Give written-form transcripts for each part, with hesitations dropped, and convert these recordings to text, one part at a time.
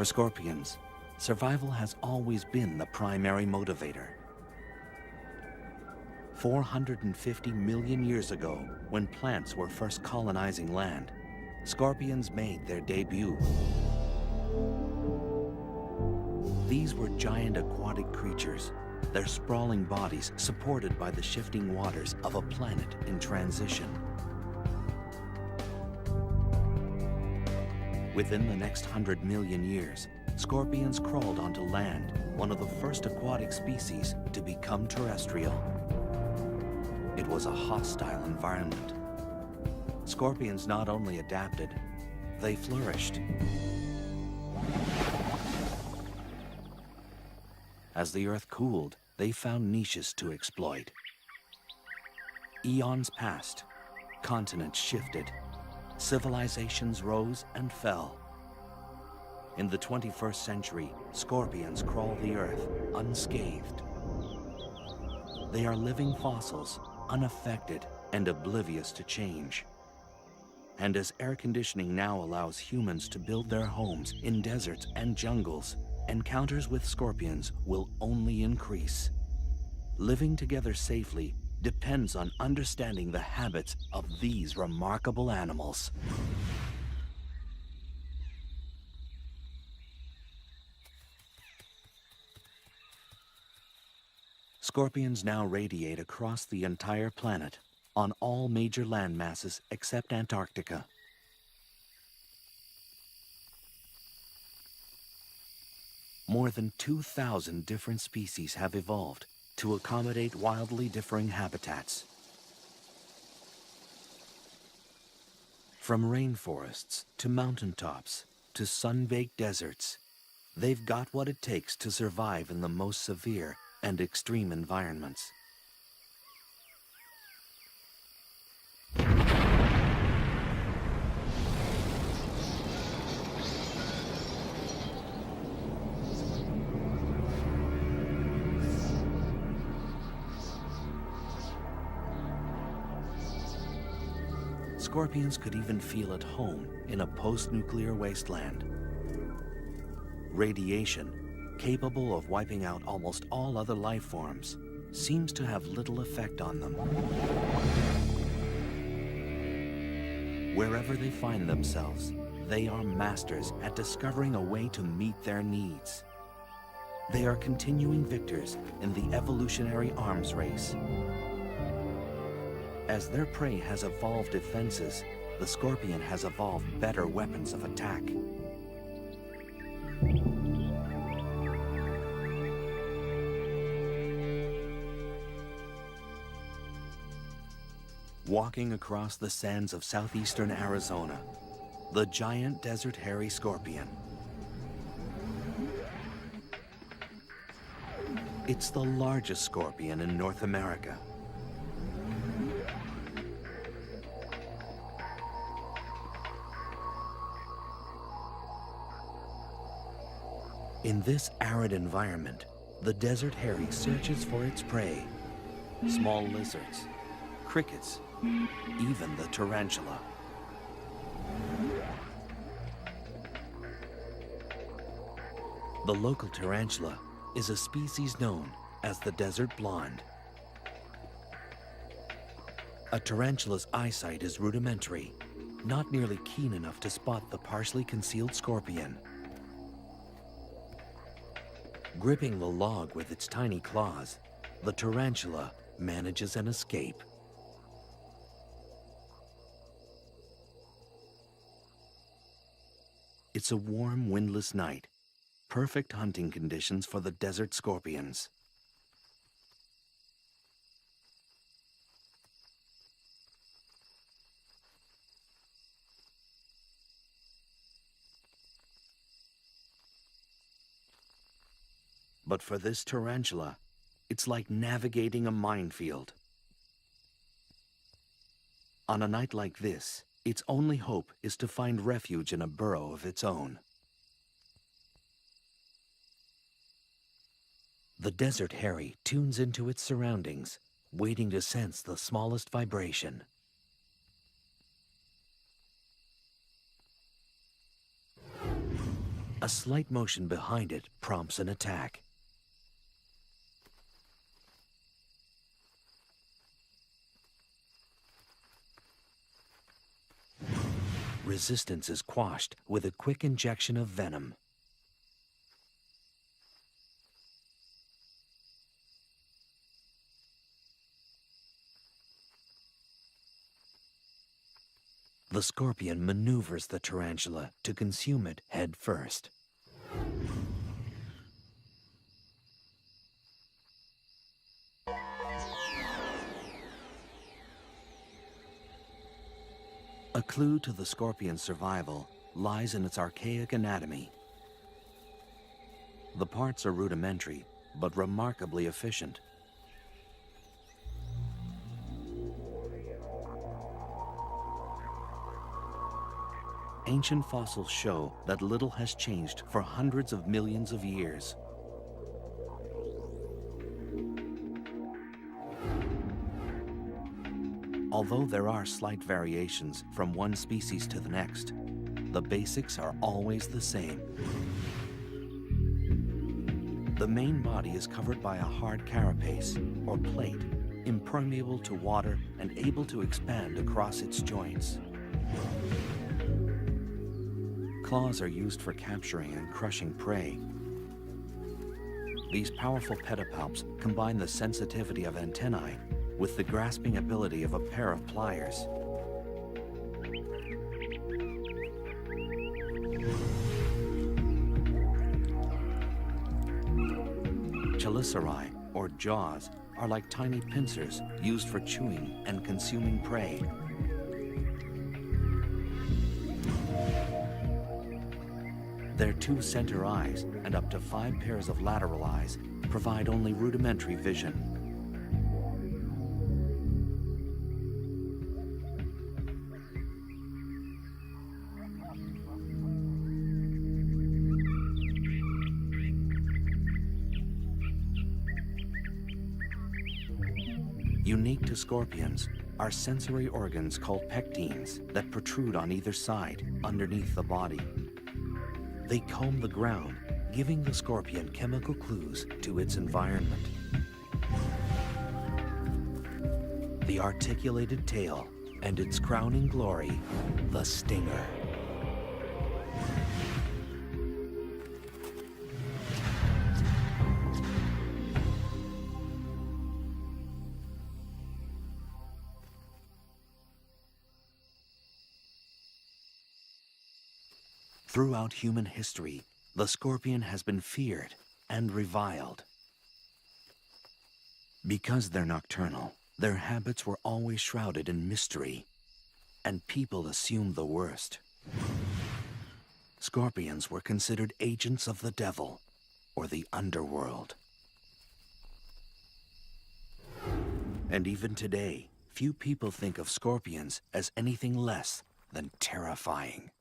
For scorpions, survival has always been the primary motivator. 450 million years ago, when plants were first colonizing land, scorpions made their debut. These were giant aquatic creatures, their sprawling bodies supported by the shifting waters of a planet in transition. Within the next 100 million years, scorpions crawled onto land, one of the first aquatic species to become terrestrial. It was a hostile environment. Scorpions not only adapted, they flourished. As the Earth cooled, they found niches to exploit. Eons passed, continents shifted, civilizations rose and fell. In the 21st century, scorpions crawl the Earth unscathed. They are living fossils, unaffected and oblivious to change. And as air conditioning now allows humans to build their homes in deserts and jungles, encounters with scorpions will only increase. Living together safely depends on understanding the habits of these remarkable animals. Scorpions now radiate across the entire planet, on all major land masses except Antarctica. More than 2,000 different species have evolved to accommodate wildly differing habitats. From rainforests to mountaintops to sun-baked deserts, they've got what it takes to survive in the most severe and extreme environments. Scorpions could even feel at home in a post-nuclear wasteland. Radiation, capable of wiping out almost all other life forms, seems to have little effect on them. Wherever they find themselves, they are masters at discovering a way to meet their needs. They are continuing victors in the evolutionary arms race. As their prey has evolved defenses, the scorpion has evolved better weapons of attack. Walking across the sands of southeastern Arizona, the giant desert hairy scorpion. It's the largest scorpion in North America. In this arid environment, the desert hairy searches for its prey, small lizards, crickets, even the tarantula. The local tarantula is a species known as the desert blonde. A tarantula's eyesight is rudimentary, not nearly keen enough to spot the partially concealed scorpion. Gripping the log with its tiny claws, the tarantula manages an escape. It's a warm, windless night, perfect hunting conditions for the desert scorpions. But for this tarantula, it's like navigating a minefield. On a night like this, its only hope is to find refuge in a burrow of its own. The desert hairy tunes into its surroundings, waiting to sense the smallest vibration. A slight motion behind it prompts an attack. Resistance is quashed with a quick injection of venom. The scorpion maneuvers the tarantula to consume it head first. A clue to the scorpion's survival lies in its archaic anatomy. The parts are rudimentary, but remarkably efficient. Ancient fossils show that little has changed for hundreds of millions of years. Although there are slight variations from one species to the next, the basics are always the same. The main body is covered by a hard carapace, or plate, impermeable to water and able to expand across its joints. Claws are used for capturing and crushing prey. These powerful pedipalps combine the sensitivity of antennae with the grasping ability of a pair of pliers. Chelicerae, or jaws, are like tiny pincers used for chewing and consuming prey. Their 2 center eyes and up to 5 pairs of lateral eyes provide only rudimentary vision. Unique to scorpions are sensory organs called pectines that protrude on either side underneath the body. They comb the ground, giving the scorpion chemical clues to its environment. The articulated tail and its crowning glory, the stinger. Throughout human history, the scorpion has been feared and reviled. Because they're nocturnal, their habits were always shrouded in mystery, and people assumed the worst. Scorpions were considered agents of the devil or the underworld. And even today, few people think of scorpions as anything less than terrifying.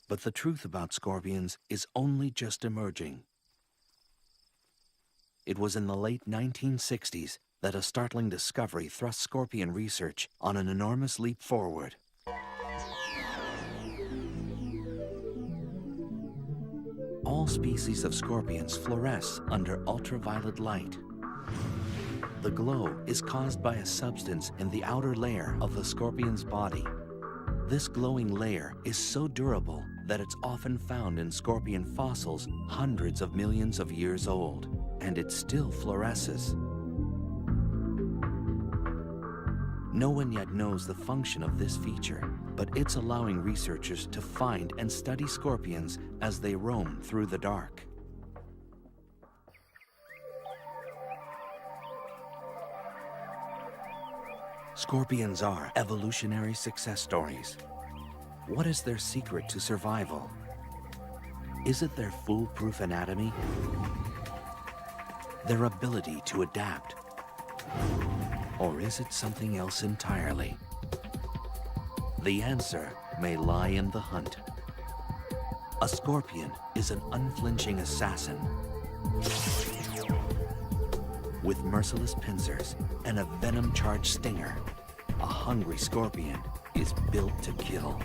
But the truth about scorpions is only just emerging. It was in the late 1960s that a startling discovery thrust scorpion research on an enormous leap forward. All species of scorpions fluoresce under ultraviolet light. The glow is caused by a substance in the outer layer of the scorpion's body. This glowing layer is so durable that it's often found in scorpion fossils hundreds of millions of years old, and it still fluoresces. No one yet knows the function of this feature, but it's allowing researchers to find and study scorpions as they roam through the dark. Scorpions are evolutionary success stories. What is their secret to survival? Is it their foolproof anatomy? Their ability to adapt? Or is it something else entirely? The answer may lie in the hunt. A scorpion is an unflinching assassin with merciless pincers and a venom-charged stinger. A hungry scorpion is built to kill.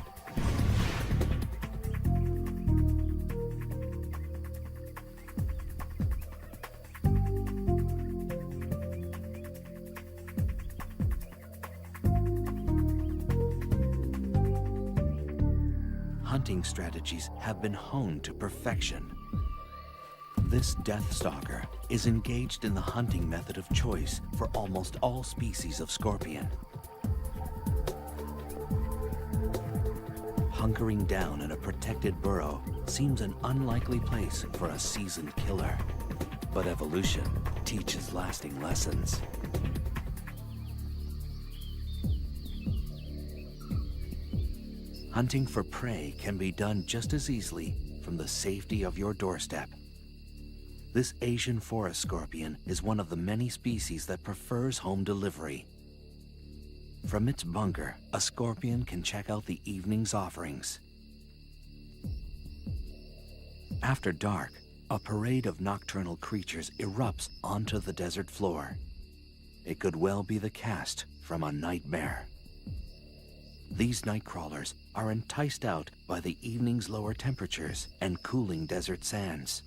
Hunting strategies have been honed to perfection. This death stalker is engaged in the hunting method of choice for almost all species of scorpion. Hunkering down in a protected burrow seems an unlikely place for a seasoned killer, but evolution teaches lasting lessons. Hunting for prey can be done just as easily from the safety of your doorstep. This Asian forest scorpion is one of the many species that prefers home delivery. From its bunker, a scorpion can check out the evening's offerings. After dark, a parade of nocturnal creatures erupts onto the desert floor. It could well be the cast from a nightmare. These night crawlers are enticed out by the evening's lower temperatures and cooling desert sands.